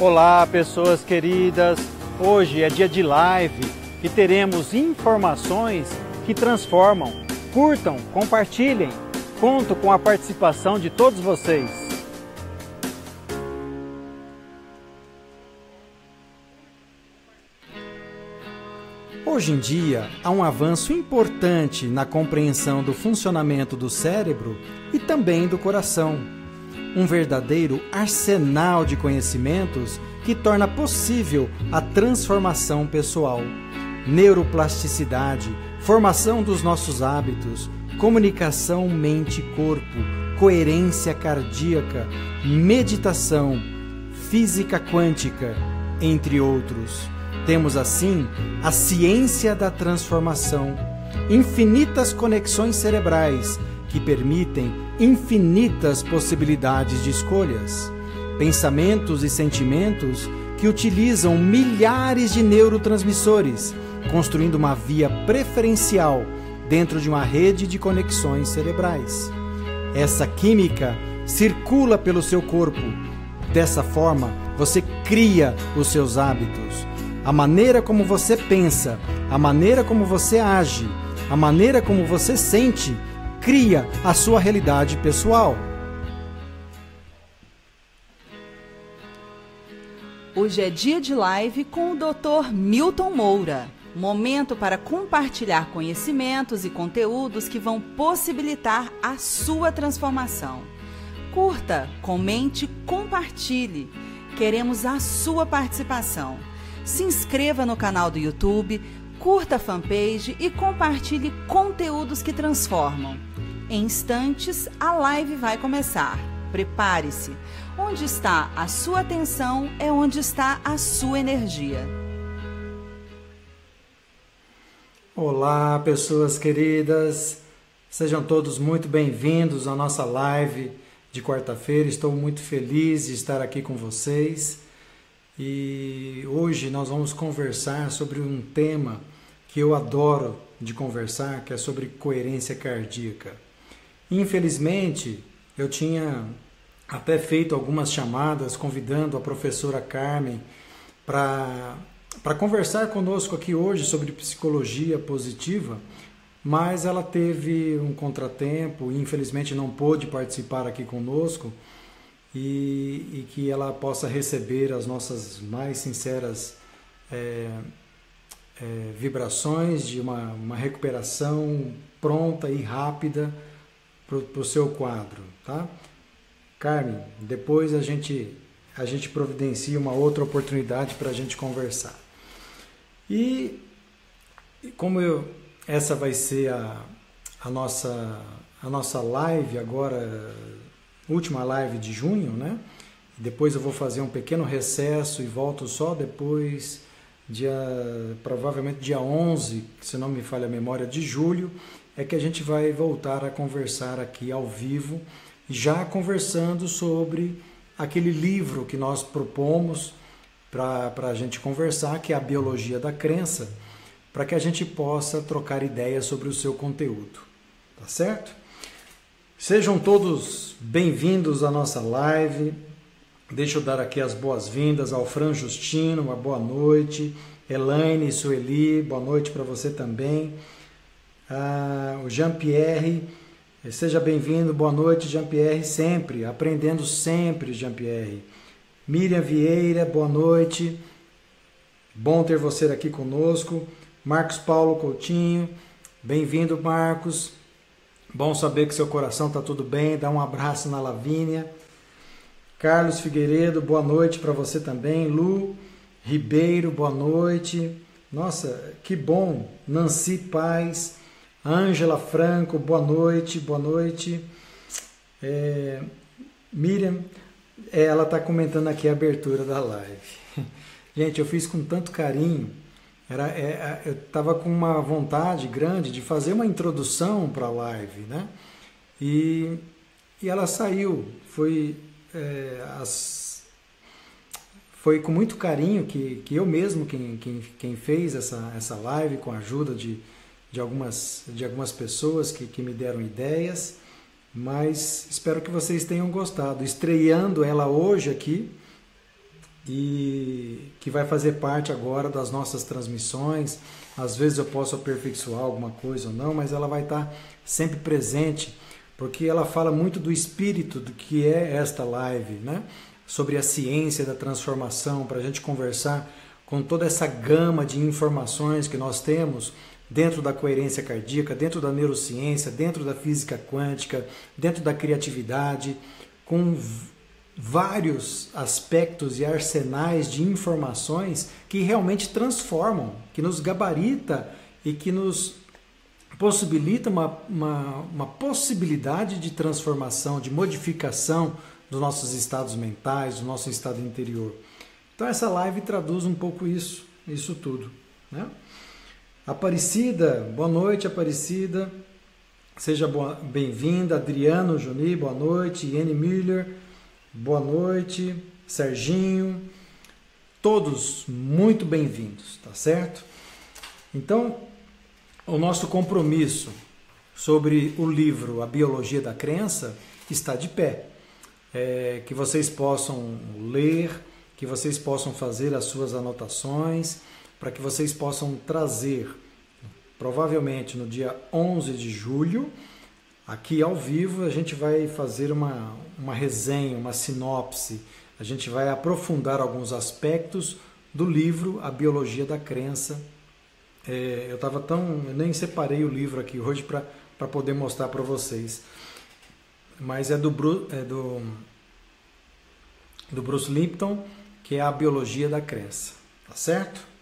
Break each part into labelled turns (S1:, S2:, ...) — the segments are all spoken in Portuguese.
S1: Olá, pessoas queridas! Hoje é dia de live e teremos informações que transformam. Curtam, compartilhem. Conto com a participação de todos vocês. Hoje em dia, há um avanço importante na compreensão do funcionamento do cérebro e também do coração. Um verdadeiro arsenal de conhecimentos que torna possível a transformação pessoal. Neuroplasticidade, formação dos nossos hábitos, comunicação mente-corpo, coerência cardíaca, meditação, física quântica, entre outros. Temos assim a ciência da transformação, infinitas conexões cerebrais que permitem infinitas possibilidades de escolhas, pensamentos e sentimentos que utilizam milhares de neurotransmissores, construindo uma via preferencial dentro de uma rede de conexões cerebrais. Essa química circula pelo seu corpo. Dessa forma, você cria os seus hábitos. A maneira como você pensa, a maneira como você age, a maneira como você sente, cria a sua realidade pessoal.
S2: Hoje é dia de live com o Dr. Milton Moura. Momento para compartilhar conhecimentos e conteúdos que vão possibilitar a sua transformação. Curta, comente, compartilhe. Queremos a sua participação. Se inscreva no canal do YouTube, curta a fanpage e compartilhe conteúdos que transformam. Em instantes, a live vai começar. Prepare-se. Onde está a sua atenção é onde está a sua energia.
S1: Olá, pessoas queridas. Sejam todos muito bem-vindos à nossa live de quarta-feira. Estou muito feliz de estar aqui com vocês. E hoje nós vamos conversar sobre um tema que eu adoro de conversar, que é sobre coerência cardíaca. Infelizmente, eu tinha até feito algumas chamadas convidando a professora Carmen para conversar conosco aqui hoje sobre psicologia positiva, mas ela teve um contratempo e infelizmente não pôde participar aqui conosco. E que ela possa receber as nossas mais sinceras vibrações de uma recuperação pronta e rápida para o seu quadro, tá? Carmen, depois a gente providencia uma outra oportunidade para a gente conversar. E essa vai ser a nossa live agora, última live de junho, né? Depois eu vou fazer um pequeno recesso e volto só depois, provavelmente dia 11, se não me falha a memória, de julho, é que a gente vai voltar a conversar aqui ao vivo, já conversando sobre aquele livro que nós propomos para a gente conversar, que é a Biologia da Crença, para que a gente possa trocar ideias sobre o seu conteúdo, tá certo? Sejam todos bem-vindos à nossa live. Deixa eu dar aqui as boas-vindas ao Fran Justino, uma boa noite. Elaine e Sueli, boa noite para você também. O Jean-Pierre, seja bem-vindo, boa noite, Jean-Pierre, sempre, aprendendo sempre, Jean-Pierre. Miriam Vieira, boa noite. Bom ter você aqui conosco. Marcos Paulo Coutinho, bem-vindo, Marcos. Bom saber que seu coração está tudo bem. Dá um abraço na Lavínia. Carlos Figueiredo, boa noite para você também. Lu Ribeiro, boa noite. Nossa, que bom. Nancy Paz. Ângela Franco, boa noite. Boa noite. Miriam, ela está comentando aqui a abertura da live. Gente, eu fiz com tanto carinho. Eu estava com uma vontade grande de fazer uma introdução para a live, né? E ela saiu. Foi com muito carinho que eu mesmo quem fez essa live, com a ajuda de algumas pessoas que me deram ideias, mas espero que vocês tenham gostado. Estreando ela hoje aqui, e que vai fazer parte agora das nossas transmissões. Às vezes eu posso aperfeiçoar alguma coisa ou não, mas ela vai estar sempre presente, porque ela fala muito do espírito do que é esta live, né? Sobre a ciência da transformação, para a gente conversar com toda essa gama de informações que nós temos dentro da coerência cardíaca, dentro da neurociência, dentro da física quântica, dentro da criatividade, com vários aspectos e arsenais de informações que realmente transformam, que nos gabarita e que nos possibilita uma possibilidade de transformação, de modificação dos nossos estados mentais, do nosso estado interior. Então essa live traduz um pouco isso tudo, né? Aparecida, boa noite, Aparecida, seja bem-vinda. Adriano Juni, boa noite. Iene Miller, boa noite. Serginho, todos muito bem-vindos, tá certo? Então, o nosso compromisso sobre o livro A Biologia da Crença está de pé. Que vocês possam ler, que vocês possam fazer as suas anotações, para que vocês possam trazer, provavelmente no dia 11 de julho, aqui ao vivo, a gente vai fazer uma resenha, uma sinopse, a gente vai aprofundar alguns aspectos do livro A Biologia da Crença. Eu nem separei o livro aqui hoje para poder mostrar para vocês, mas é do Bruce Lipton, que é A Biologia da Crença, tá certo?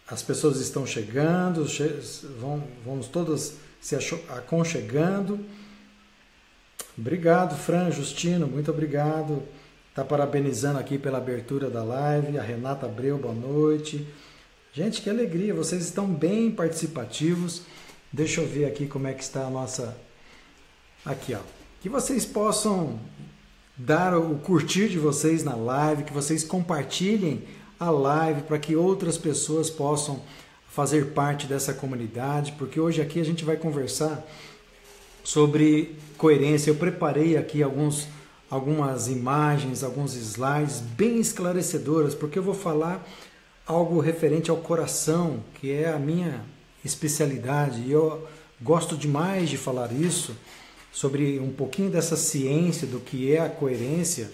S1: As pessoas estão chegando, vamos todas se aconchegando. Obrigado, Fran, Justino, muito obrigado. Está parabenizando aqui pela abertura da live. A Renata Abreu, boa noite. Gente, que alegria, vocês estão bem participativos. Deixa eu ver aqui como é que está a nossa... Aqui, ó. Que vocês possam dar o curtir de vocês na live, que vocês compartilhem a live para que outras pessoas possam fazer parte dessa comunidade, porque hoje aqui a gente vai conversar sobre coerência. Eu preparei aqui algumas imagens, alguns slides bem esclarecedoras, porque eu vou falar algo referente ao coração, que é a minha especialidade, e eu gosto demais de falar isso, sobre um pouquinho dessa ciência do que é a coerência,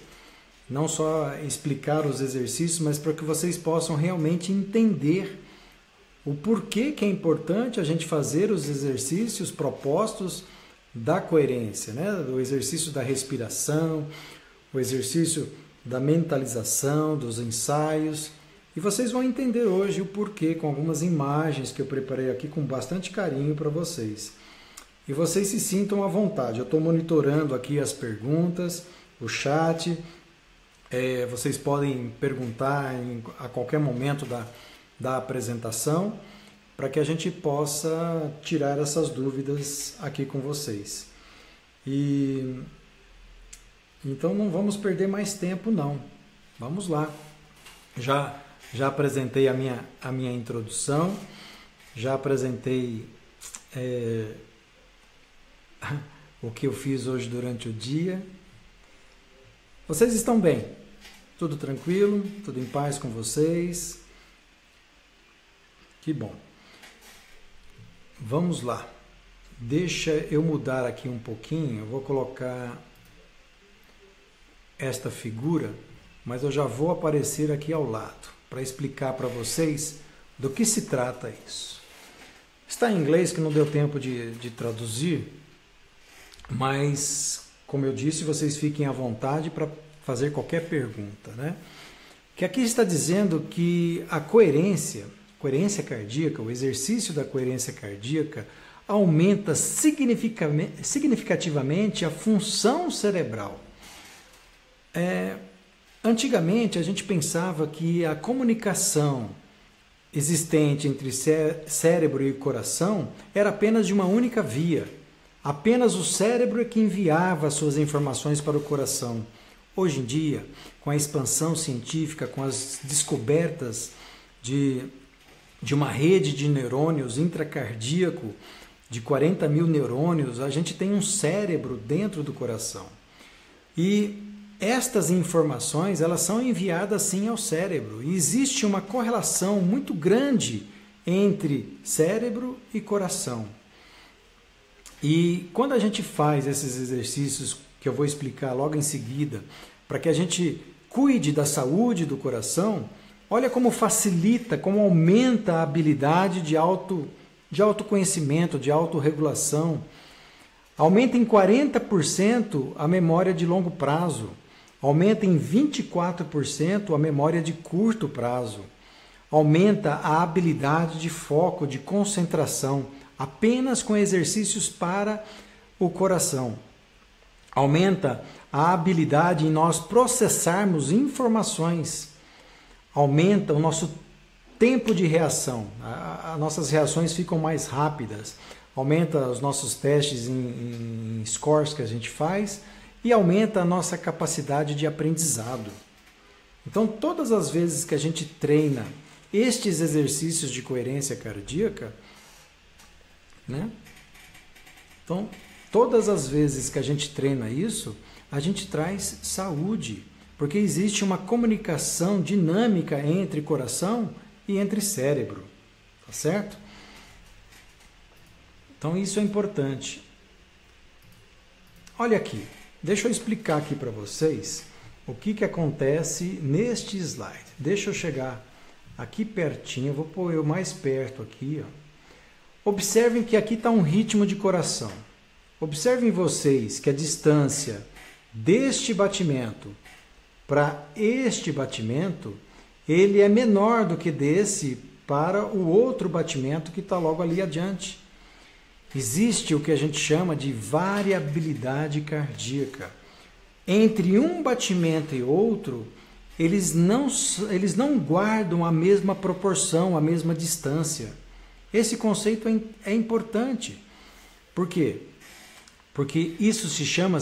S1: não só explicar os exercícios, mas para que vocês possam realmente entender o porquê que é importante a gente fazer os exercícios propostos da coerência, né? O exercício da respiração, o exercício da mentalização, dos ensaios. E vocês vão entender hoje o porquê com algumas imagens que eu preparei aqui com bastante carinho para vocês. E vocês se sintam à vontade. Eu estou monitorando aqui as perguntas, o chat. Vocês podem perguntar a qualquer momento da apresentação, para que a gente possa tirar essas dúvidas aqui com vocês. Então não vamos perder mais tempo, não. Vamos lá. Já apresentei a minha introdução, já apresentei o que eu fiz hoje durante o dia. Vocês estão bem? Tudo tranquilo? Tudo em paz com vocês? Que bom. Vamos lá. Deixa eu mudar aqui um pouquinho. Eu vou colocar esta figura, mas eu já vou aparecer aqui ao lado para explicar para vocês do que se trata isso. Está em inglês, que não deu tempo de traduzir, mas, como eu disse, vocês fiquem à vontade para fazer qualquer pergunta, né? Que aqui está dizendo que a coerência cardíaca, o exercício da coerência cardíaca, aumenta significativamente a função cerebral. Antigamente a gente pensava que a comunicação existente entre cérebro e coração era apenas de uma única via. Apenas o cérebro é que enviava as suas informações para o coração. Hoje em dia, com a expansão científica, com as descobertas de uma rede de neurônios intracardíaco, de 40 mil neurônios, a gente tem um cérebro dentro do coração. E estas informações, elas são enviadas sim ao cérebro. E existe uma correlação muito grande entre cérebro e coração. E quando a gente faz esses exercícios, que eu vou explicar logo em seguida, para que a gente cuide da saúde do coração, olha como facilita, como aumenta a habilidade de autoconhecimento, de autorregulação. Aumenta em 40% a memória de longo prazo. Aumenta em 24% a memória de curto prazo. Aumenta a habilidade de foco, de concentração, apenas com exercícios para o coração. Aumenta a habilidade em nós processarmos informações. Aumenta o nosso tempo de reação. As nossas reações ficam mais rápidas. Aumenta os nossos testes em scores que a gente faz e aumenta a nossa capacidade de aprendizado. Então, todas as vezes que a gente treina estes exercícios de coerência cardíaca, né? Então, todas as vezes que a gente treina isso, a gente traz saúde, porque existe uma comunicação dinâmica entre coração e entre cérebro, tá certo? Então, isso é importante. Olha aqui. Deixa eu explicar aqui para vocês o que acontece neste slide. Deixa eu chegar aqui pertinho, eu vou pôr eu mais perto aqui. Ó. Observem que aqui está um ritmo de coração. Observem vocês que a distância deste batimento para este batimento, ele é menor do que desse para o outro batimento que está logo ali adiante. Existe o que a gente chama de variabilidade cardíaca. Entre um batimento e outro, eles não guardam a mesma proporção, a mesma distância. Esse conceito é importante. Por quê? Porque isso se chama,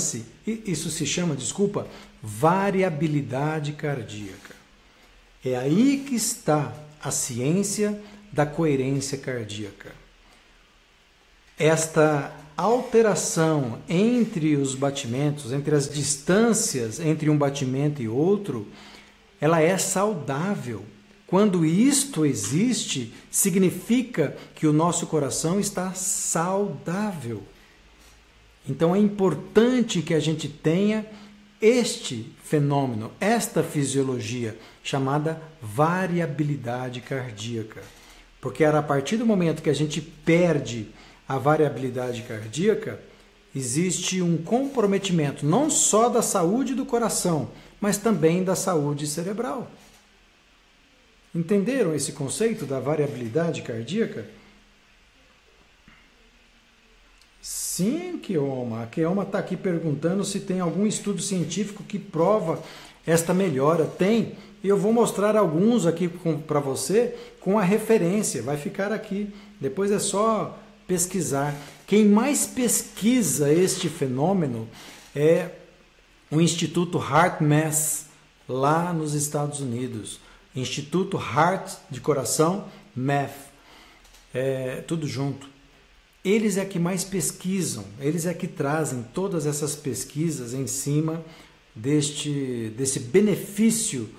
S1: variabilidade cardíaca. É aí que está a ciência da coerência cardíaca. Esta alteração entre os batimentos, entre as distâncias entre um batimento e outro, ela é saudável. Quando isto existe, significa que o nosso coração está saudável. Então é importante que a gente tenha este fenômeno, esta fisiologia chamada variabilidade cardíaca. Porque era a partir do momento que a gente perde a variabilidade cardíaca, existe um comprometimento não só da saúde do coração, mas também da saúde cerebral. Entenderam esse conceito da variabilidade cardíaca? Sim, Kioma. A Kioma está aqui perguntando se tem algum estudo científico que prova esta melhora. Tem. E eu vou mostrar alguns aqui para você com a referência. Vai ficar aqui. Depois é só pesquisar. Quem mais pesquisa este fenômeno é o Instituto HeartMath, lá nos Estados Unidos. Instituto Heart, de coração, Math. Tudo junto. Eles é que mais pesquisam, eles é que trazem todas essas pesquisas em cima desse benefício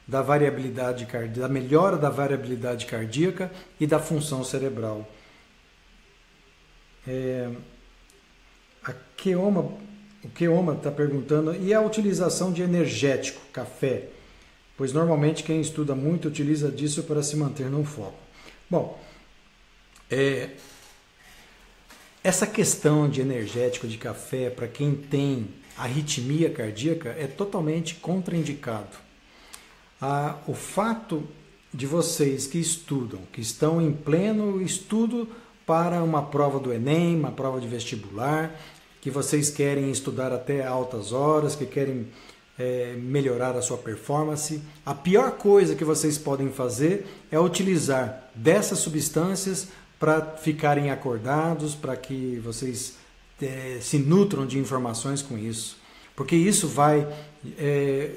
S1: da variabilidade cardíaca, da melhora da variabilidade cardíaca e da função cerebral. O Keoma está perguntando, e a utilização de energético, café? Pois normalmente quem estuda muito utiliza disso para se manter no foco. Bom, essa questão de energético, de café, para quem tem arritmia cardíaca, é totalmente contraindicado. O fato de vocês que estudam, que estão em pleno estudo para uma prova do Enem, uma prova de vestibular, que vocês querem estudar até altas horas, que querem melhorar a sua performance, a pior coisa que vocês podem fazer é utilizar dessas substâncias para ficarem acordados, para que vocês se nutram de informações com isso. Porque isso vai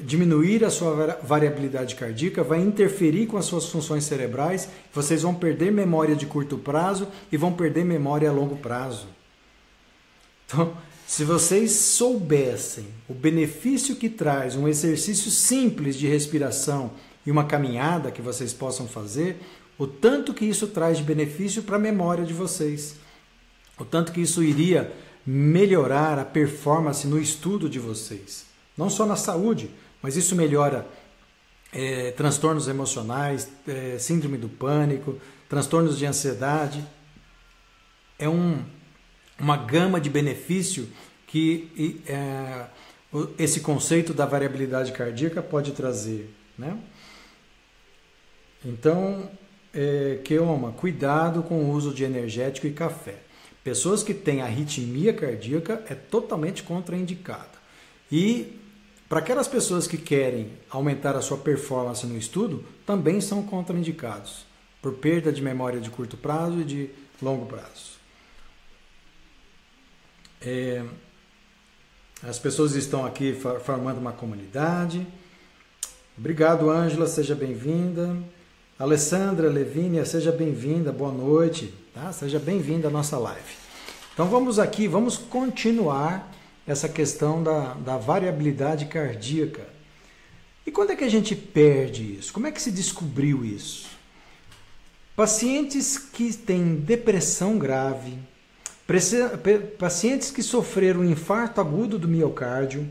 S1: diminuir a sua variabilidade cardíaca, vai interferir com as suas funções cerebrais, vocês vão perder memória de curto prazo e vão perder memória a longo prazo. Então, Se vocês soubessem o benefício que traz um exercício simples de respiração e uma caminhada que vocês possam fazer, o tanto que isso traz de benefício para a memória de vocês, o tanto que isso iria melhorar a performance no estudo de vocês. Não só na saúde, mas isso melhora transtornos emocionais, síndrome do pânico, transtornos de ansiedade. É uma gama de benefício que esse conceito da variabilidade cardíaca pode trazer, né? Então, Keoma, cuidado com o uso de energético e café. Pessoas que têm arritmia cardíaca é totalmente contraindicada. E para aquelas pessoas que querem aumentar a sua performance no estudo, também são contraindicados, por perda de memória de curto prazo e de longo prazo. As pessoas estão aqui formando uma comunidade. Obrigado, Ângela, seja bem-vinda. Alessandra, Levínia, seja bem-vinda, boa noite, tá? Seja bem-vinda à nossa live. Então vamos continuar essa questão da variabilidade cardíaca. E quando é que a gente perde isso? Como é que se descobriu isso? Pacientes que têm depressão grave, pacientes que sofreram um infarto agudo do miocárdio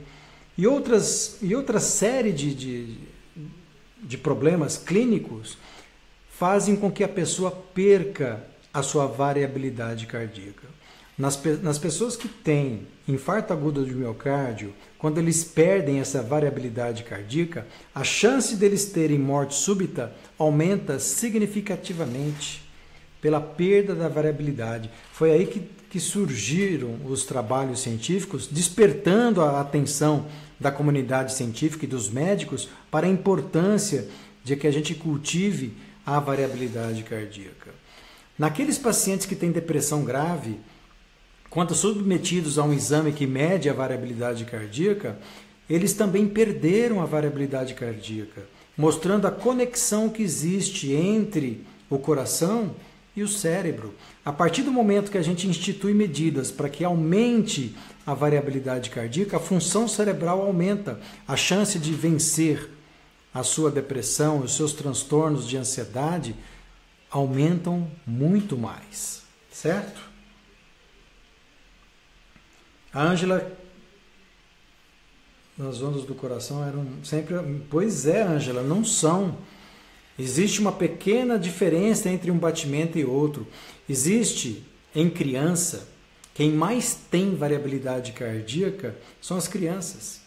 S1: e outra série de problemas clínicos fazem com que a pessoa perca a sua variabilidade cardíaca. Nas pessoas que têm infarto agudo do miocárdio, quando eles perdem essa variabilidade cardíaca, a chance deles terem morte súbita aumenta significativamente pela perda da variabilidade. Foi aí que surgiram os trabalhos científicos, despertando a atenção da comunidade científica e dos médicos para a importância de que a gente cultive a variabilidade cardíaca. Naqueles pacientes que têm depressão grave, quando submetidos a um exame que mede a variabilidade cardíaca, eles também perderam a variabilidade cardíaca, mostrando a conexão que existe entre o coração e o cérebro. A partir do momento que a gente institui medidas para que aumente a variabilidade cardíaca, a função cerebral aumenta, a chance de vencer a sua depressão, os seus transtornos de ansiedade aumentam muito mais, certo? A Ângela, as ondas do coração eram sempre... Pois é, Ângela, não são. Existe uma pequena diferença entre um batimento e outro. Existe, em criança, quem mais tem variabilidade cardíaca são as crianças.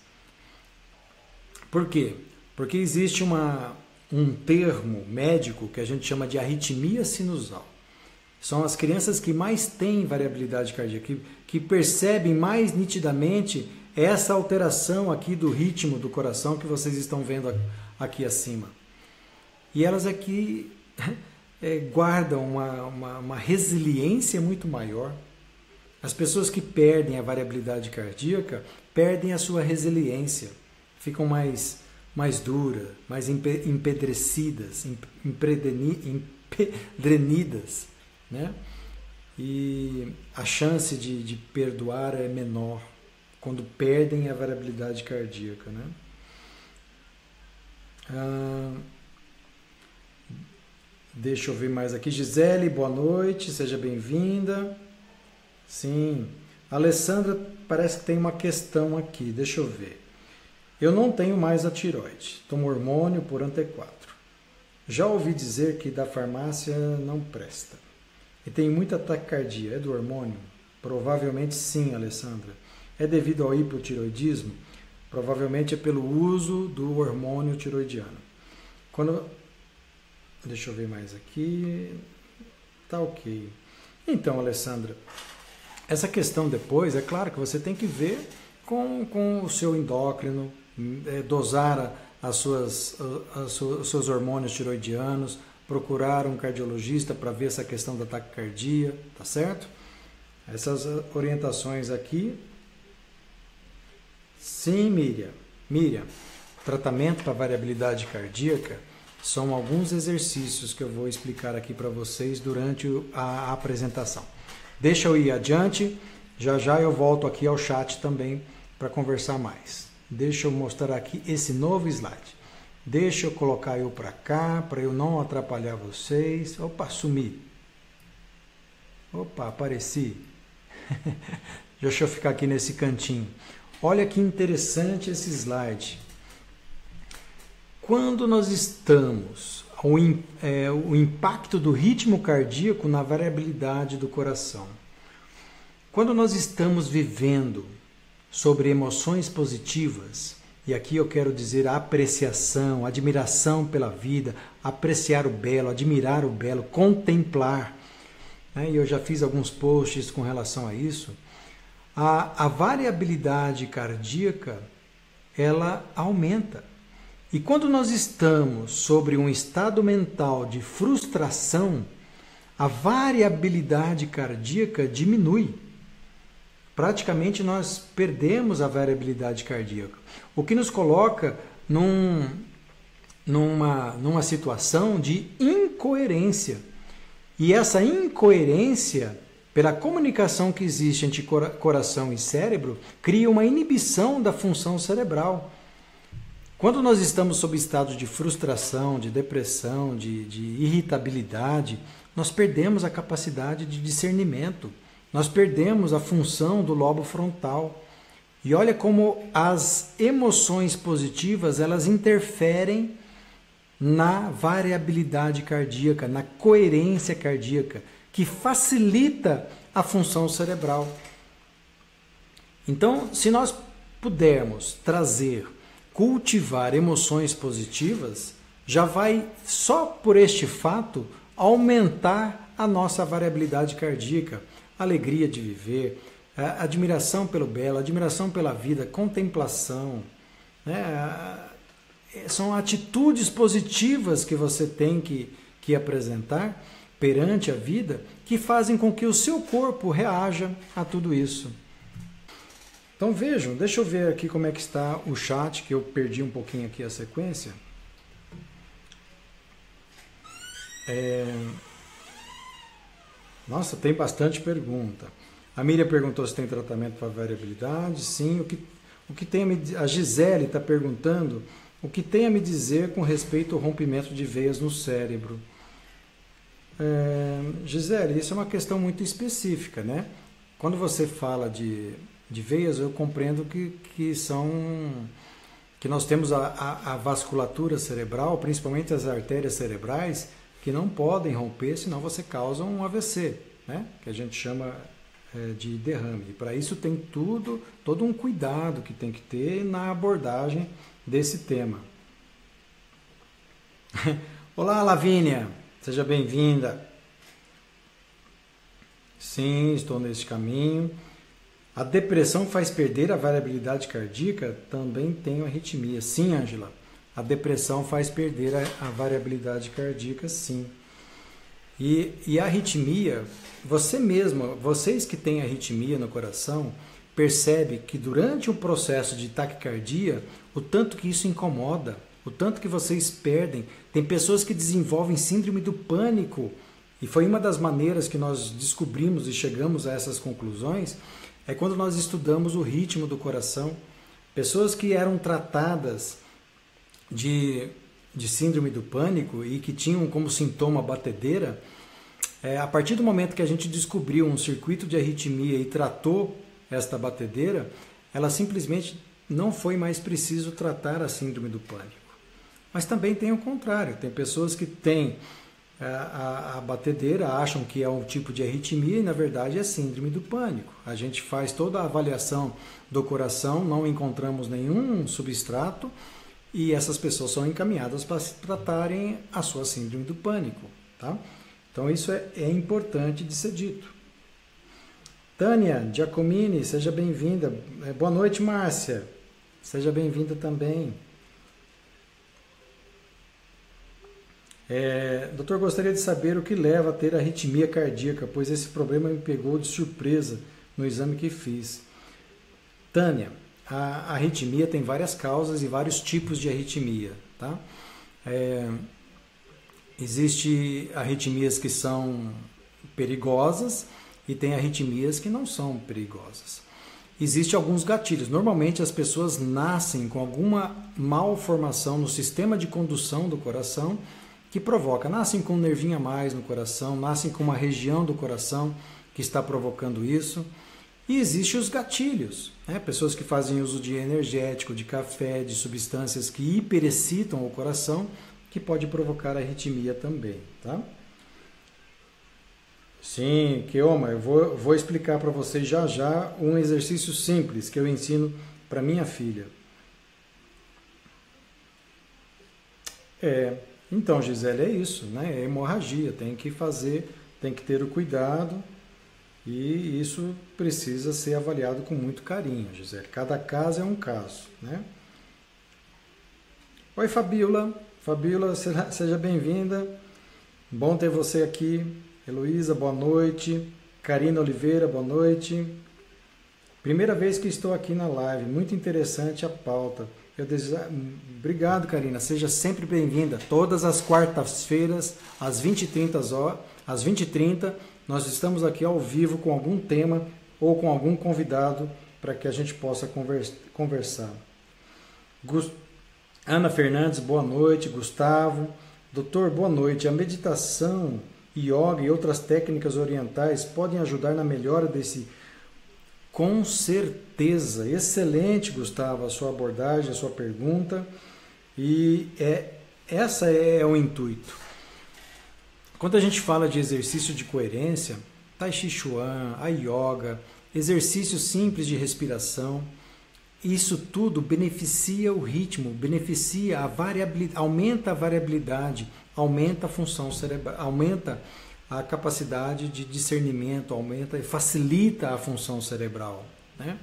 S1: Por quê? Porque existe um termo médico que a gente chama de arritmia sinusal. São as crianças que mais têm variabilidade cardíaca, que percebem mais nitidamente essa alteração aqui do ritmo do coração que vocês estão vendo aqui acima. E elas aqui guardam uma resiliência muito maior. As pessoas que perdem a variabilidade cardíaca perdem a sua resiliência, ficam mais duras, mais empedrecidas, empedrenidas, né? E a chance de perdoar é menor quando perdem a variabilidade cardíaca, né? Deixa eu ver mais aqui. Gisele, boa noite, seja bem-vinda. Sim. Alessandra, parece que tem uma questão aqui, deixa eu ver. Eu não tenho mais a tireoide, tomo hormônio por Ante4. Já ouvi dizer que da farmácia não presta. E tem muita taquicardia. É do hormônio? Provavelmente sim, Alessandra. É devido ao hipotireoidismo? Provavelmente é pelo uso do hormônio tiroidiano. Deixa eu ver mais aqui. Tá ok. Então, Alessandra, essa questão depois, é claro que você tem que ver com o seu endócrino, dosar os seus hormônios tiroidianos, procurar um cardiologista para ver essa questão da taquicardia, tá certo? Essas orientações aqui. Sim, Miriam, tratamento para variabilidade cardíaca são alguns exercícios que eu vou explicar aqui para vocês durante a apresentação. Deixa eu ir adiante. Já já eu volto aqui ao chat também para conversar mais. Deixa eu mostrar aqui esse novo slide. Deixa eu colocar eu para cá, para eu não atrapalhar vocês. Opa, sumi. Opa, apareci. Deixa eu ficar aqui nesse cantinho. Olha que interessante esse slide. Quando nós estamos, o impacto do ritmo cardíaco na variabilidade do coração. Quando nós estamos vivendo sobre emoções positivas, e aqui eu quero dizer a apreciação, admiração pela vida, apreciar o belo, admirar o belo, contemplar, né? E eu já fiz alguns posts com relação a isso. A variabilidade cardíaca, ela aumenta. E quando nós estamos sobre um estado mental de frustração, a variabilidade cardíaca diminui. Praticamente nós perdemos a variabilidade cardíaca, o que nos coloca numa situação de incoerência. E essa incoerência, pela comunicação que existe entre coração e cérebro, cria uma inibição da função cerebral. Quando nós estamos sob estados de frustração, de depressão, de irritabilidade, nós perdemos a capacidade de discernimento. Nós perdemos a função do lobo frontal. E olha como as emoções positivas, elas interferem na variabilidade cardíaca, na coerência cardíaca, que facilita a função cerebral. Então, se nós pudermos cultivar emoções positivas, já vai, só por este fato, aumentar a nossa variabilidade cardíaca. Alegria de viver, admiração pelo belo, admiração pela vida, contemplação, né? São atitudes positivas que você tem que apresentar perante a vida que fazem com que o seu corpo reaja a tudo isso. Então vejam, deixa eu ver aqui como é que está o chat, que eu perdi um pouquinho aqui a sequência. Nossa, tem bastante pergunta. A Miriam perguntou se tem tratamento para variabilidade. Sim. O que tem a Gisele está perguntando o que tem a me dizer com respeito ao rompimento de veias no cérebro. Gisele, isso é uma questão muito específica, né? Quando você fala de veias, eu compreendo que nós temos a vasculatura cerebral, principalmente as artérias cerebrais, que não podem romper, senão você causa um AVC, né? Que a gente chama de derrame. E para isso tem todo um cuidado que tem que ter na abordagem desse tema. Olá, Lavínia, seja bem-vinda. Sim, estou nesse caminho. A depressão faz perder a variabilidade cardíaca? Também tenho arritmia. Sim, Ângela. A depressão faz perder a variabilidade cardíaca, sim. E a arritmia, vocês que têm arritmia no coração, percebe que durante o processo de taquicardia, o tanto que isso incomoda, o tanto que vocês perdem. Tem pessoas que desenvolvem síndrome do pânico, e foi uma das maneiras que nós descobrimos e chegamos a essas conclusões, é quando nós estudamos o ritmo do coração. Pessoas que eram tratadas de síndrome do pânico e que tinham como sintoma a batedeira, a partir do momento que a gente descobriu um circuito de arritmia e tratou esta batedeira, ela simplesmente não foi mais preciso tratar a síndrome do pânico. Mas também tem o contrário, tem pessoas que têm a batedeira, acham que é um tipo de arritmia e na verdade é síndrome do pânico. A gente faz toda a avaliação do coração, não encontramos nenhum substrato, e essas pessoas são encaminhadas para tratarem a sua síndrome do pânico. Tá? Então isso é importante de ser dito. Tânia Giacomini, seja bem-vinda. Boa noite, Márcia. Seja bem-vinda também. Doutor, gostaria de saber o que leva a ter arritmia cardíaca, pois esse problema me pegou de surpresa no exame que fiz. Tânia, a arritmia tem várias causas e vários tipos de arritmia, tá? Existem arritmias que são perigosas e tem arritmias que não são perigosas. Existem alguns gatilhos. Normalmente as pessoas nascem com alguma malformação no sistema de condução do coração que provoca. Nascem com um nervinho a mais no coração, nascem com uma região do coração que está provocando isso. E existem os gatilhos, né? Pessoas que fazem uso de energético, de café, de substâncias que hiperexcitam o coração, que pode provocar arritmia também, tá? Sim, Keoma, eu vou explicar para vocês já um exercício simples que eu ensino para minha filha. Então, Gisele, é isso, né? É hemorragia, tem que fazer, tem que ter o cuidado e isso precisa ser avaliado com muito carinho, Gisele. Cada caso é um caso, né? Oi, Fabiola. Fabiola, seja bem-vinda. Bom ter você aqui. Heloísa, boa noite. Karina Oliveira, boa noite. Primeira vez que estou aqui na live, muito interessante a pauta. Obrigado, Karina, seja sempre bem-vinda. Todas as quartas-feiras, às 20h30, nós estamos aqui ao vivo com algum tema ou com algum convidado para que a gente possa conversar. Ana Fernandes, boa noite. Gustavo, doutor, boa noite. A meditação, yoga e outras técnicas orientais podem ajudar na melhora desse... Com certeza. Excelente, Gustavo, a sua abordagem, a sua pergunta. E essa é o intuito. Quando a gente fala de exercício de coerência, Tai Chi Chuan, a yoga, exercícios simples de respiração, isso tudo beneficia o ritmo, beneficia a variabilidade, aumenta a variabilidade, aumenta a função cerebral, aumenta a capacidade de discernimento, aumenta e facilita a função cerebral, né?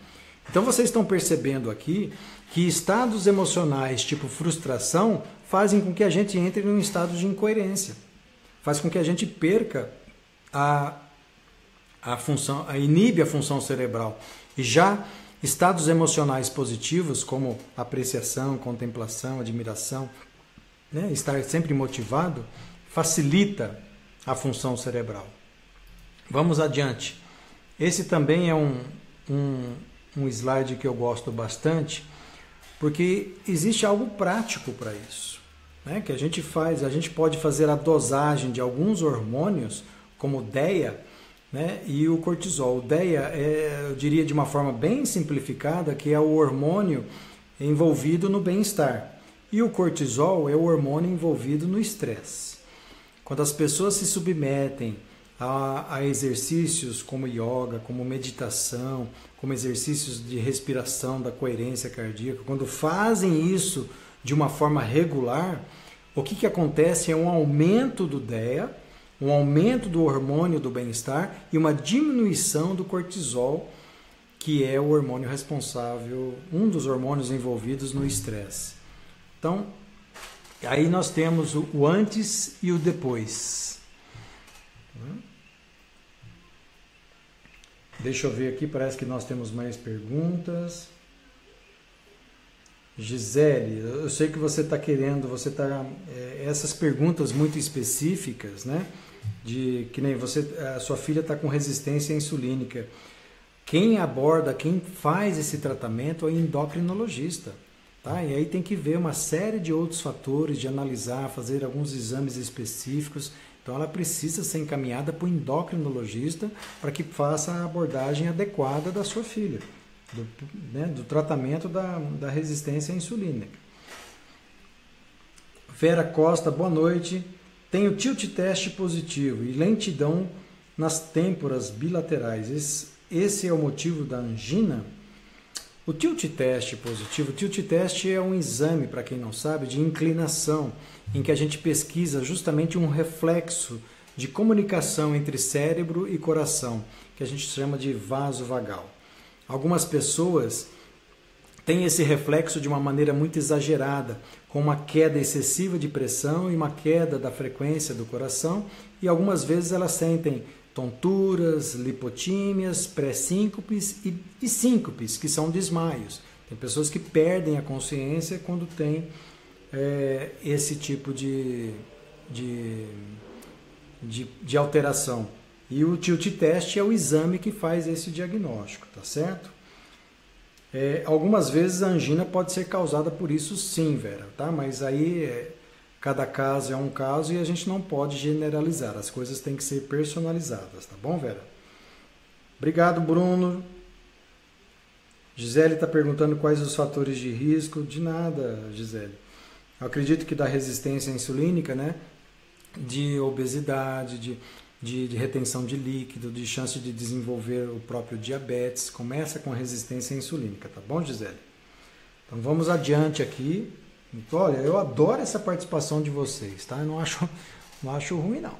S1: Então vocês estão percebendo aqui que estados emocionais tipo frustração fazem com que a gente entre num estado de incoerência, faz com que a gente perca a função, inibe a função cerebral. E já estados emocionais positivos como apreciação, contemplação, admiração, né? Estar sempre motivado facilita a função cerebral. Vamos adiante. Esse também é um slide que eu gosto bastante, porque existe algo prático para isso, né? Que a gente pode fazer a dosagem de alguns hormônios, como o DHEA, né? E o cortisol. O DHEA eu diria de uma forma bem simplificada, que é o hormônio envolvido no bem-estar. E o cortisol é o hormônio envolvido no estresse. Quando as pessoas se submetem a exercícios como yoga, como meditação, como exercícios de respiração, da coerência cardíaca, quando fazem isso de uma forma regular, o que acontece é um aumento do DHEA, um aumento do hormônio do bem-estar e uma diminuição do cortisol, que é o hormônio responsável, um dos hormônios envolvidos no estresse. Então, aí nós temos o antes e o depois. Deixa eu ver aqui, parece que nós temos mais perguntas. Gisele, eu sei que você está querendo, essas perguntas muito específicas, né? De que nem você, a sua filha está com resistência insulínica. Quem aborda, quem faz esse tratamento é o endocrinologista. Tá? E aí tem que ver uma série de outros fatores, de analisar, fazer alguns exames específicos. Então ela precisa ser encaminhada para o endocrinologista para que faça a abordagem adequada da sua filha, do tratamento da resistência insulínica. Vera Costa, boa noite. Tenho tilt teste positivo e lentidão nas têmporas bilaterais. Esse é o motivo da angina? O tilt teste positivo, o tilt teste é um exame, para quem não sabe, de inclinação, em que a gente pesquisa justamente um reflexo de comunicação entre cérebro e coração, que a gente chama de vaso vagal. Algumas pessoas têm esse reflexo de uma maneira muito exagerada, com uma queda excessiva de pressão e uma queda da frequência do coração, e algumas vezes elas sentem tonturas, lipotímias, pré-síncopes e síncopes, que são desmaios. Tem pessoas que perdem a consciência quando tem esse tipo de alteração. E o tilt test é o exame que faz esse diagnóstico, tá certo? Algumas vezes a angina pode ser causada por isso sim, Vera, tá? Mas aí cada caso é um caso e a gente não pode generalizar, as coisas têm que ser personalizadas, tá bom, Vera? Obrigado, Bruno. Gisele está perguntando quais os fatores de risco. De nada, Gisele. Eu acredito que da resistência insulínica, né? De obesidade, de retenção de líquido, de chance de desenvolver o próprio diabetes. Começa com resistência insulínica, tá bom, Gisele? Então vamos adiante aqui. Então, olha, eu adoro essa participação de vocês, tá? Eu não acho ruim, não.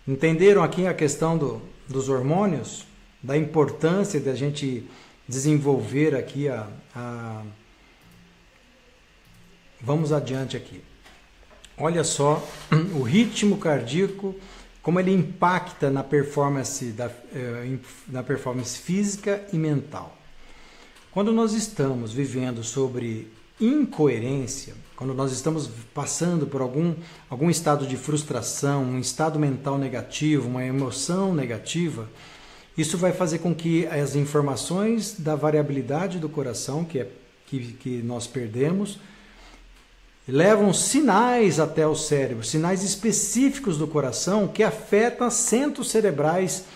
S1: Entenderam aqui a questão dos hormônios? Da importância da gente desenvolver aqui Vamos adiante aqui. Olha só o ritmo cardíaco, como ele impacta na performance, na performance física e mental. Quando nós estamos vivendo sobre incoerência, quando nós estamos passando por algum estado de frustração, um estado mental negativo, uma emoção negativa, isso vai fazer com que as informações da variabilidade do coração, que nós perdemos, levam sinais até o cérebro, sinais específicos do coração que afetam centros cerebrais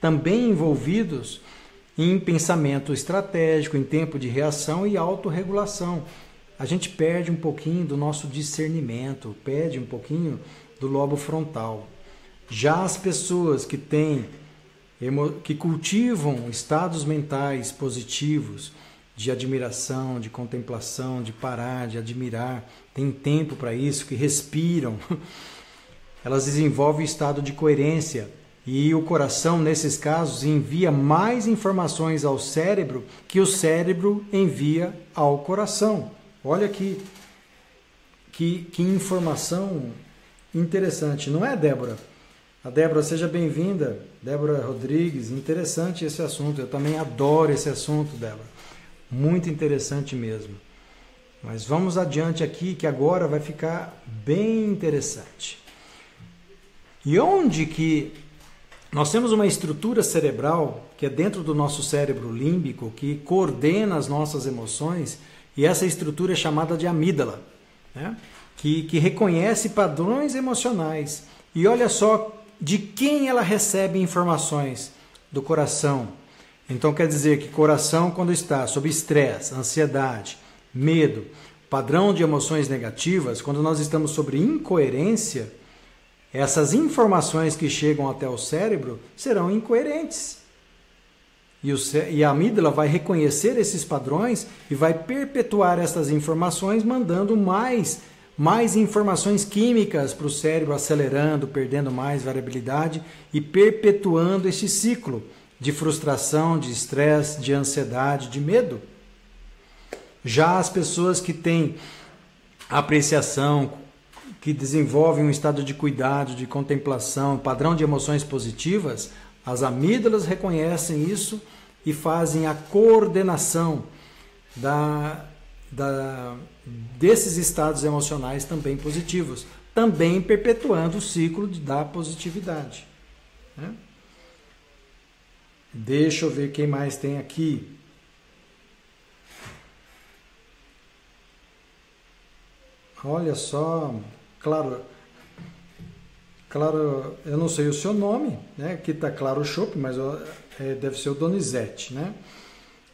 S1: também envolvidos em pensamento estratégico, em tempo de reação e autorregulação. A gente perde um pouquinho do nosso discernimento, perde um pouquinho do lobo frontal. Já as pessoas que cultivam estados mentais positivos, de admiração, de contemplação, de parar, de admirar, tem tempo para isso, que respiram, elas desenvolvem estado de coerência e o coração, nesses casos, envia mais informações ao cérebro que o cérebro envia ao coração. Olha que informação interessante, não é, Débora? A Débora, seja bem-vinda. Débora Rodrigues, interessante esse assunto. Eu também adoro esse assunto, Débora. Muito interessante mesmo. Mas vamos adiante aqui, que agora vai ficar bem interessante. E onde que nós temos uma estrutura cerebral, que é dentro do nosso cérebro límbico, que coordena as nossas emoções, e essa estrutura é chamada de amígdala, né? que reconhece padrões emocionais. E olha só de quem ela recebe informações: do coração. Então quer dizer que coração, quando está sob estresse, ansiedade, medo, padrão de emoções negativas, quando nós estamos sobre incoerência, essas informações que chegam até o cérebro serão incoerentes. E a amígdala vai reconhecer esses padrões e vai perpetuar essas informações, mandando mais informações químicas para o cérebro, acelerando, perdendo mais variabilidade e perpetuando esse ciclo de frustração, de estresse, de ansiedade, de medo. Já as pessoas que têm apreciação, que desenvolvem um estado de cuidado, de contemplação, padrão de emoções positivas, as amígdalas reconhecem isso e fazem a coordenação desses estados emocionais também positivos, também perpetuando o ciclo da positividade, né? Deixa eu ver quem mais tem aqui. Olha só, claro, eu não sei o seu nome, né? Aqui está Claro Chopp, mas deve ser o Donizete, né?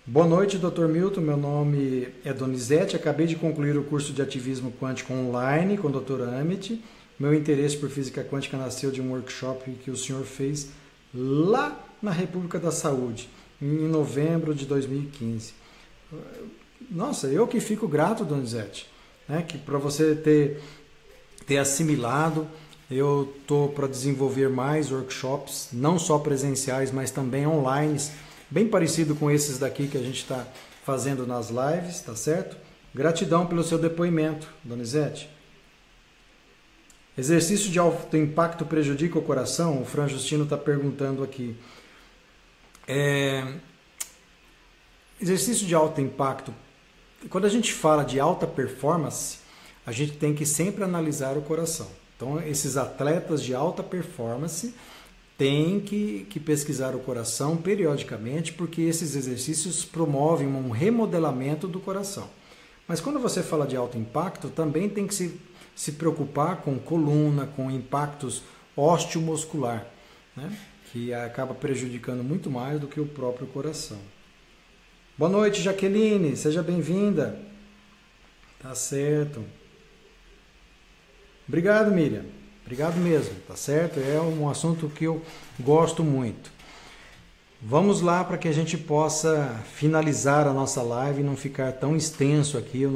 S1: Boa noite, Dr. Milton. Meu nome é Donizete. Acabei de concluir o curso de ativismo quântico online com o Dr. Amit. Meu interesse por física quântica nasceu de um workshop que o senhor fez lá na República da Saúde, em novembro de 2015. Nossa, eu que fico grato, Donizete, né? Que para você ter assimilado. Eu estou para desenvolver mais workshops, não só presenciais, mas também online, bem parecido com esses daqui que a gente está fazendo nas lives, tá certo? Gratidão pelo seu depoimento, Donizete. Exercício de alto impacto prejudica o coração? O Fran Justino está perguntando aqui. Exercício de alto impacto, quando a gente fala de alta performance, a gente tem que sempre analisar o coração. Então, esses atletas de alta performance tem que pesquisar o coração periodicamente, porque esses exercícios promovem um remodelamento do coração. Mas quando você fala de alto impacto, também tem que se preocupar com coluna, com impactos osteomuscular, né? Que acaba prejudicando muito mais do que o próprio coração. Boa noite, Jaqueline, seja bem-vinda. Tá certo. Obrigado, Miriam. Obrigado mesmo, tá certo? É um assunto que eu gosto muito. Vamos lá para que a gente possa finalizar a nossa live e não ficar tão extenso aqui as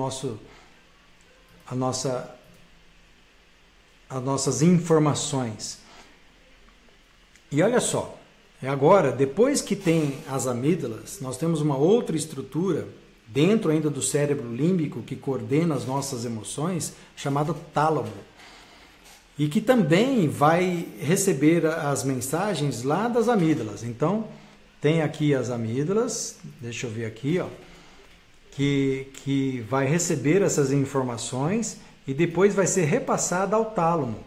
S1: nossas informações. E olha só, agora, depois que tem as amígdalas, nós temos uma outra estrutura dentro ainda do cérebro límbico que coordena as nossas emoções, chamada tálamo. E que também vai receber as mensagens lá das amígdalas. Então, tem aqui as amígdalas, deixa eu ver aqui, ó, que vai receber essas informações e depois vai ser repassada ao tálamo.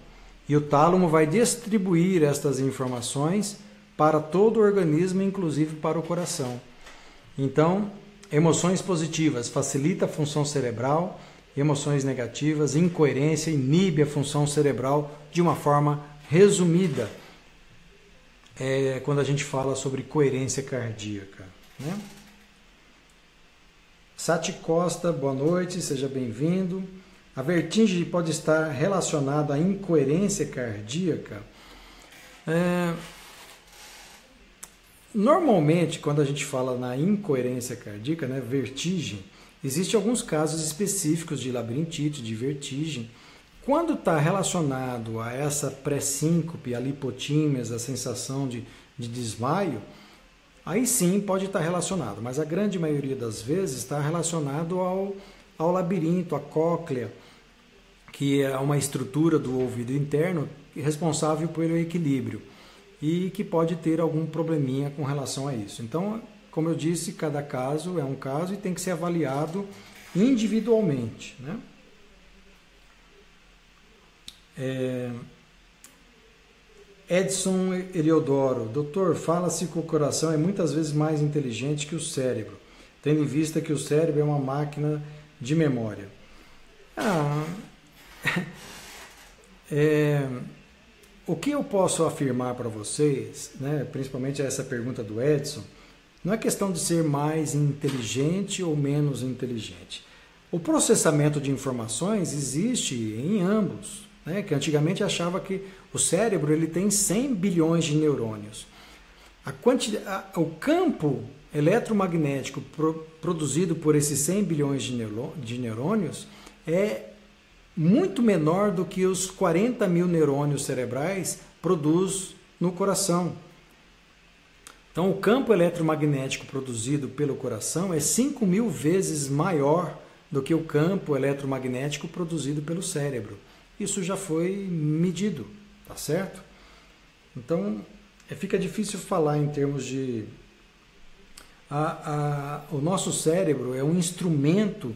S1: E o tálamo vai distribuir estas informações para todo o organismo, inclusive para o coração. Então, emoções positivas facilita a função cerebral, emoções negativas, incoerência, inibe a função cerebral de uma forma resumida. Quando a gente fala sobre coerência cardíaca, né? Sati Costa, boa noite, seja bem-vindo. A vertigem pode estar relacionada à incoerência cardíaca? Normalmente, quando a gente fala na incoerência cardíaca, né, vertigem, existem alguns casos específicos de labirintite, de vertigem. Quando está relacionado a essa pré-síncope, a lipotímia, a sensação de desmaio, aí sim pode estar relacionado, mas a grande maioria das vezes está relacionado ao labirinto, à cóclea, que é uma estrutura do ouvido interno responsável pelo equilíbrio e que pode ter algum probleminha com relação a isso. Então, como eu disse, cada caso é um caso e tem que ser avaliado individualmente, né? Edson Eliodoro, doutor, fala-se que o coração é muitas vezes mais inteligente que o cérebro, tendo em vista que o cérebro é uma máquina de memória. O que eu posso afirmar para vocês, né, principalmente essa pergunta do Edson, não é questão de ser mais inteligente ou menos inteligente. O processamento de informações existe em ambos, né, que antigamente achava que o cérebro ele tem 100 bilhões de neurônios. O campo eletromagnético produzido por esses 100 bilhões de neurônios é muito menor do que os 40 mil neurônios cerebrais produz no coração. Então, o campo eletromagnético produzido pelo coração é 5.000 vezes maior do que o campo eletromagnético produzido pelo cérebro. Isso já foi medido, tá certo? Então, fica difícil falar em termos de... O nosso cérebro é um instrumento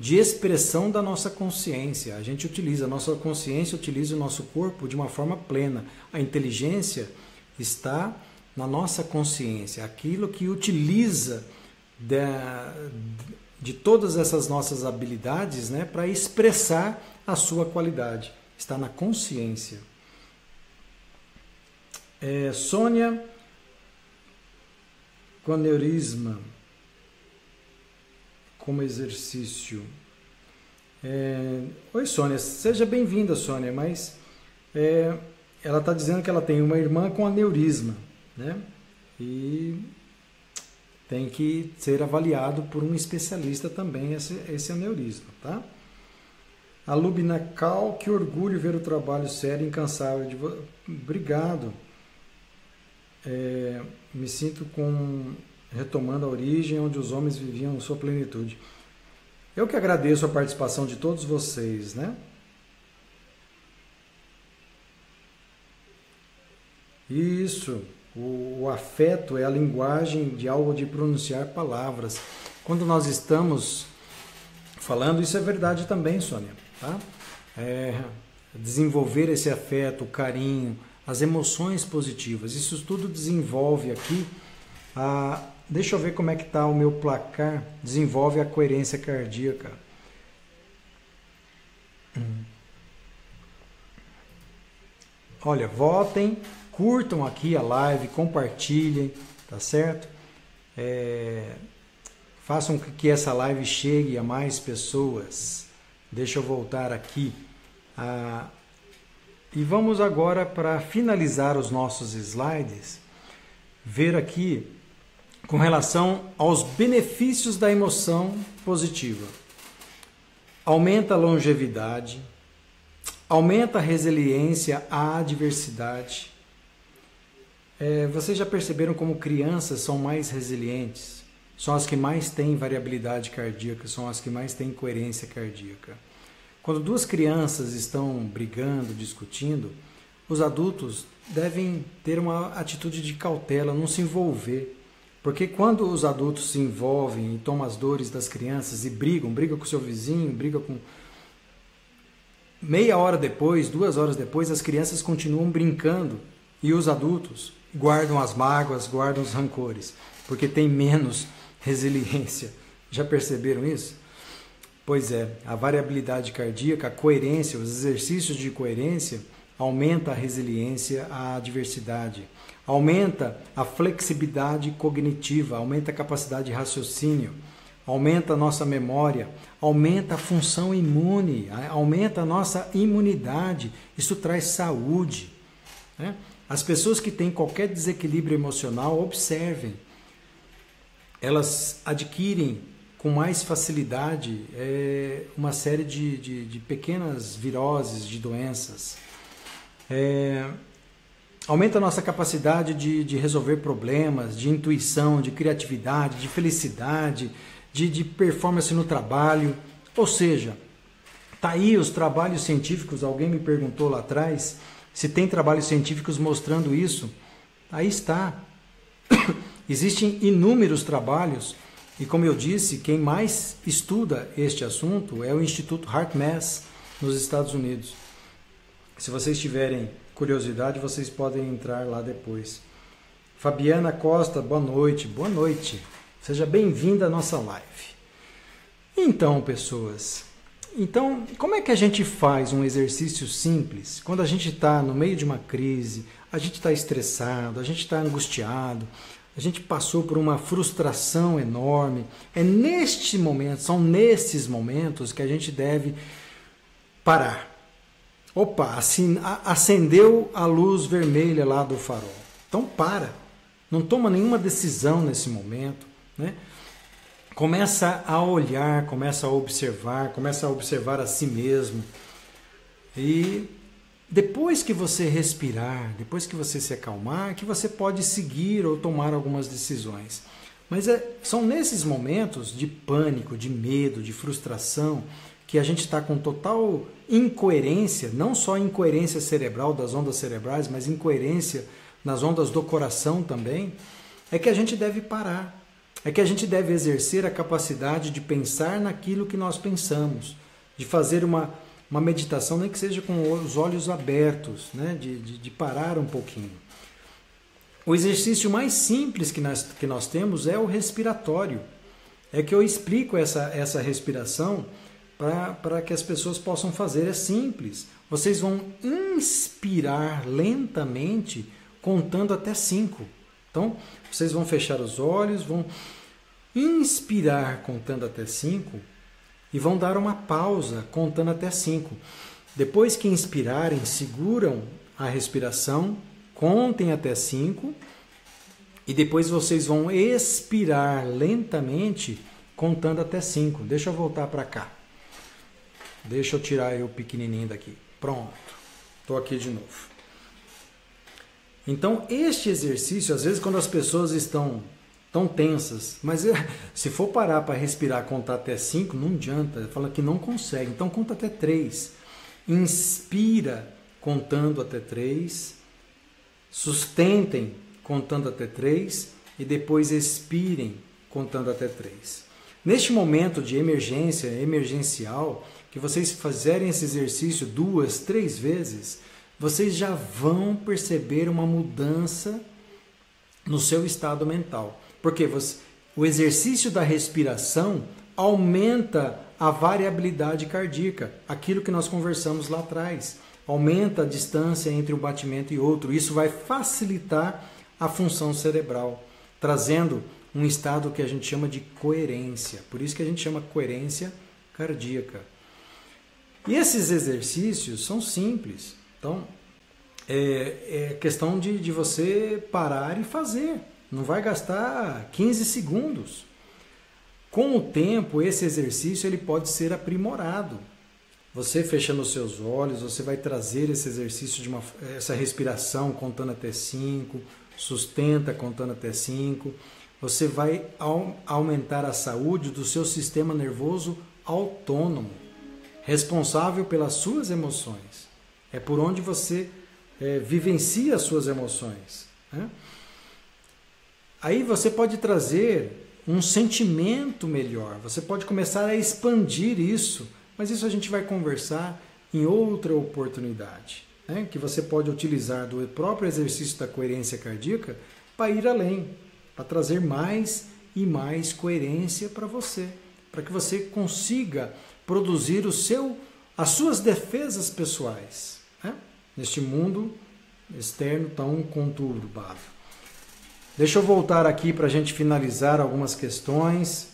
S1: de expressão da nossa consciência. A gente utiliza, a nossa consciência utiliza o nosso corpo de uma forma plena. A inteligência está na nossa consciência, aquilo que utiliza de todas essas nossas habilidades, né, para expressar a sua qualidade. Está na consciência. Sônia, com aneurisma como exercício. Oi, Sônia, seja bem-vinda, Sônia, mas ela está dizendo que ela tem uma irmã com aneurisma, né? E tem que ser avaliado por um especialista também esse aneurisma, tá? A Lubina Cal, que orgulho ver o trabalho sério e incansável de você. Obrigado. Me sinto retomando a origem onde os homens viviam sua plenitude. Eu que agradeço a participação de todos vocês, né? Isso, o afeto é a linguagem de algo de pronunciar palavras. Quando nós estamos falando, isso é verdade também, Sônia, tá? Desenvolver esse afeto, o carinho, as emoções positivas. Isso tudo desenvolve aqui deixa eu ver como é que está o meu placar. Desenvolve a coerência cardíaca. Olha, votem, curtam aqui a live, compartilhem, tá certo? Façam com que essa live chegue a mais pessoas. Deixa eu voltar aqui. E vamos agora, para finalizar os nossos slides, ver aqui com relação aos benefícios da emoção positiva. Aumenta a longevidade, aumenta a resiliência à adversidade. Vocês já perceberam como crianças são mais resilientes? São as que mais têm variabilidade cardíaca, são as que mais têm coerência cardíaca. Quando duas crianças estão brigando, discutindo, os adultos devem ter uma atitude de cautela, não se envolver. Porque quando os adultos se envolvem e tomam as dores das crianças e brigam com o seu vizinho, brigam com... Meia hora depois, 2 horas depois, as crianças continuam brincando e os adultos guardam as mágoas, guardam os rancores, porque tem menos resiliência. Já perceberam isso? Pois é, a variabilidade cardíaca, a coerência, os exercícios de coerência aumenta a resiliência à adversidade, aumenta a flexibilidade cognitiva, aumenta a capacidade de raciocínio, aumenta a nossa memória, aumenta a função imune, aumenta a nossa imunidade. Isso traz saúde, né? As pessoas que têm qualquer desequilíbrio emocional, observem, elas adquirem com mais facilidade uma série de pequenas viroses, de doenças. Aumenta a nossa capacidade de resolver problemas, de intuição, de criatividade, de felicidade, de performance no trabalho. Ou seja, tá aí os trabalhos científicos. Alguém me perguntou lá atrás se tem trabalhos científicos mostrando isso. Aí está. Existem inúmeros trabalhos e, como eu disse, quem mais estuda este assunto é o Instituto HeartMath nos Estados Unidos. Se vocês tiverem curiosidade, vocês podem entrar lá depois. Fabiana Costa, boa noite. Boa noite. Seja bem-vinda à nossa live. Então, pessoas, como é que a gente faz um exercício simples quando a gente está no meio de uma crise, a gente está estressado, a gente está angustiado, a gente passou por uma frustração enorme? São nestes momentos que a gente deve parar. Opa, acendeu a luz vermelha lá do farol. Então para, não toma nenhuma decisão nesse momento, né? Começa a olhar, começa a observar a si mesmo. E depois que você respirar, depois que você se acalmar, que você pode seguir ou tomar algumas decisões. Mas são nesses momentos de pânico, de medo, de frustração, que a gente está com total incoerência, não só incoerência cerebral das ondas cerebrais, mas incoerência nas ondas do coração também, é que a gente deve parar. É que a gente deve exercer a capacidade de pensar naquilo que nós pensamos, de fazer uma meditação, nem que seja com os olhos abertos, né? de parar um pouquinho. O exercício mais simples que nós temos é o respiratório. É que eu explico essa respiração para que as pessoas possam fazer. É simples. Vocês vão inspirar lentamente, contando até 5. Então, vocês vão fechar os olhos, vão inspirar contando até 5 e vão dar uma pausa contando até 5. Depois que inspirarem, seguram a respiração, contem até 5 e depois vocês vão expirar lentamente contando até 5. Deixa eu voltar para cá. Deixa eu tirar o pequenininho daqui. Pronto. Estou aqui de novo. Então, este exercício, às vezes quando as pessoas estão tão tensas, mas se for parar para respirar, contar até 5, não adianta. Fala que não consegue. Então, conta até 3. Inspira contando até 3. Sustentem contando até 3. E depois expirem contando até 3. Neste momento de emergencial, que vocês fizerem esse exercício 2, 3 vezes, vocês já vão perceber uma mudança no seu estado mental. Porque o exercício da respiração aumenta a variabilidade cardíaca, aquilo que nós conversamos lá atrás. Aumenta a distância entre um batimento e outro. Isso vai facilitar a função cerebral, trazendo um estado que a gente chama de coerência. Por isso que a gente chama coerência cardíaca. E esses exercícios são simples. Então, é questão de você parar e fazer. Não vai gastar 15 segundos. Com o tempo, esse exercício ele pode ser aprimorado. Você fechando os seus olhos, você vai trazer esse exercício essa respiração contando até 5, sustenta contando até 5. Você vai aumentar a saúde do seu sistema nervoso autônomo, responsável pelas suas emoções. É por onde você vivencia as suas emoções, né? Aí você pode trazer um sentimento melhor, você pode começar a expandir isso, mas isso a gente vai conversar em outra oportunidade, né? Que você pode utilizar do próprio exercício da coerência cardíaca para ir além, para trazer mais e mais coerência para você, para que você consiga produzir as suas defesas pessoais, né? Neste mundo externo tão conturbado. Deixa eu voltar aqui para a gente finalizar algumas questões.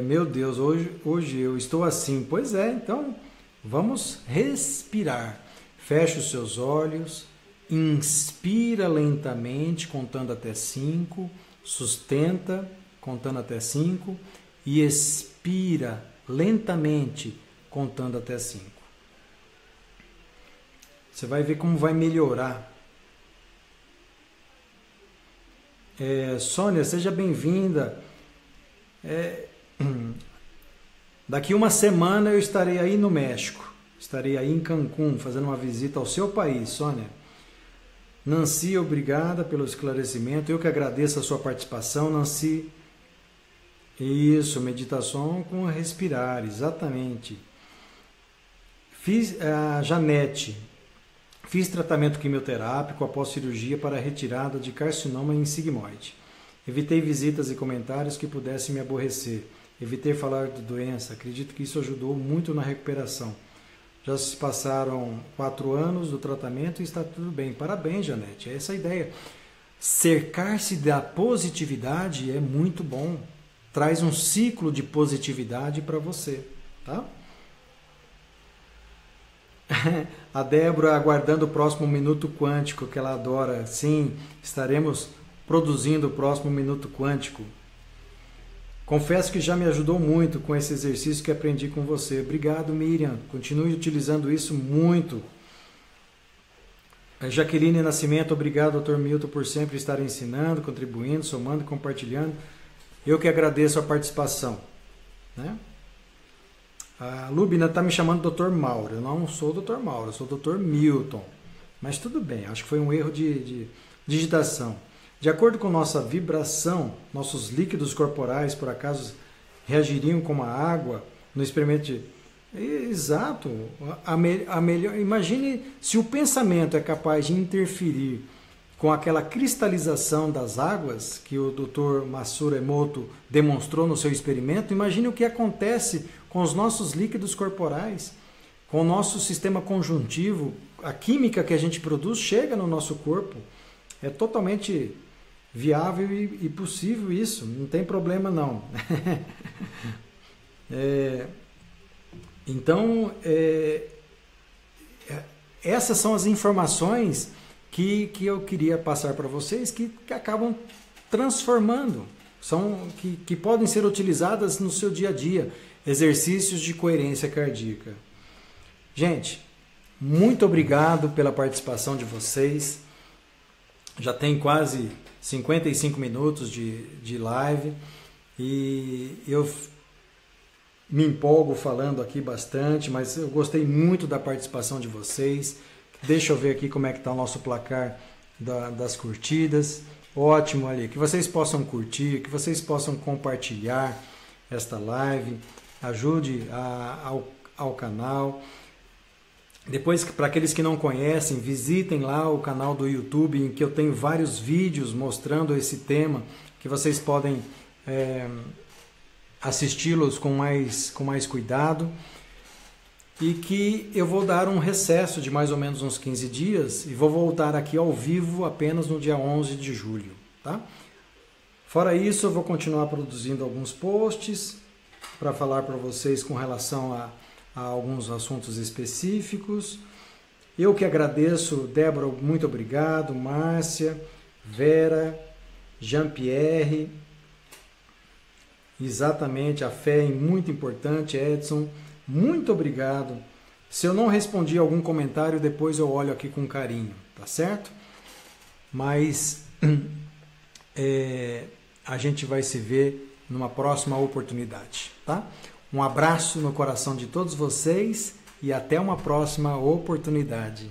S1: Meu Deus, hoje eu estou assim. Pois é, então vamos respirar. Feche os seus olhos, inspira lentamente, contando até 5, sustenta, contando até 5, e expira lentamente, contando até 5. Você vai ver como vai melhorar. Sônia, seja bem-vinda. Daqui uma semana eu estarei aí no México. Estarei aí em Cancún, fazendo uma visita ao seu país, Sônia. Nancy, obrigada pelo esclarecimento. Eu que agradeço a sua participação, Nancy. Isso, meditação com respirar, exatamente. A Janete. Fiz tratamento quimioterápico após cirurgia para a retirada de carcinoma em sigmoide. Evitei visitas e comentários que pudessem me aborrecer. Evitei falar de doença. Acredito que isso ajudou muito na recuperação. Já se passaram 4 anos do tratamento e está tudo bem. Parabéns, Janete. É essa a ideia. Cercar-se da positividade é muito bom. Traz um ciclo de positividade para você, tá? A Débora aguardando o próximo Minuto Quântico, que ela adora. Sim, estaremos produzindo o próximo Minuto Quântico. Confesso que já me ajudou muito com esse exercício que aprendi com você. Obrigado, Miriam. Continue utilizando isso muito. A Jaqueline Nascimento, obrigado, Dr. Milton, por sempre estar ensinando, contribuindo, somando, compartilhando. Eu que agradeço a participação, né? A Lubina está me chamando Dr. Mauro. Eu não sou Dr. Mauro, eu sou Dr. Milton. Mas tudo bem, acho que foi um erro de digitação. De acordo com nossa vibração, nossos líquidos corporais, por acaso, reagiriam como a água no experimento. Exato. Imagine se o pensamento é capaz de interferir com aquela cristalização das águas que o Dr. Masaru Emoto demonstrou no seu experimento. Imagine o que acontece com os nossos líquidos corporais, com o nosso sistema conjuntivo. A química que a gente produz chega no nosso corpo. É totalmente viável e possível isso. Não tem problema não. Então, essas são as informações que eu queria passar para vocês, que acabam transformando, que podem ser utilizadas no seu dia a dia. Exercícios de coerência cardíaca. Gente, muito obrigado pela participação de vocês. Já tem quase 55 minutos de live e eu me empolgo falando aqui bastante, mas eu gostei muito da participação de vocês. Deixa eu ver aqui como é que está o nosso placar das curtidas. Ótimo ali, que vocês possam curtir, que vocês possam compartilhar esta live, ajude ao canal. Depois, para aqueles que não conhecem, visitem lá o canal do YouTube, em que eu tenho vários vídeos mostrando esse tema, que vocês podem assisti-los com mais cuidado. E que eu vou dar um recesso de mais ou menos uns 15 dias e vou voltar aqui ao vivo apenas no dia 11 de julho. Tá? Fora isso, eu vou continuar produzindo alguns posts para falar para vocês com relação a alguns assuntos específicos. Eu que agradeço, Débora, muito obrigado, Márcia, Vera, Jean-Pierre, exatamente, a fé é muito importante, Edson, muito obrigado. Se eu não respondi algum comentário, depois eu olho aqui com carinho, tá certo? Mas a gente vai se ver numa próxima oportunidade, tá? Um abraço no coração de todos vocês e até uma próxima oportunidade.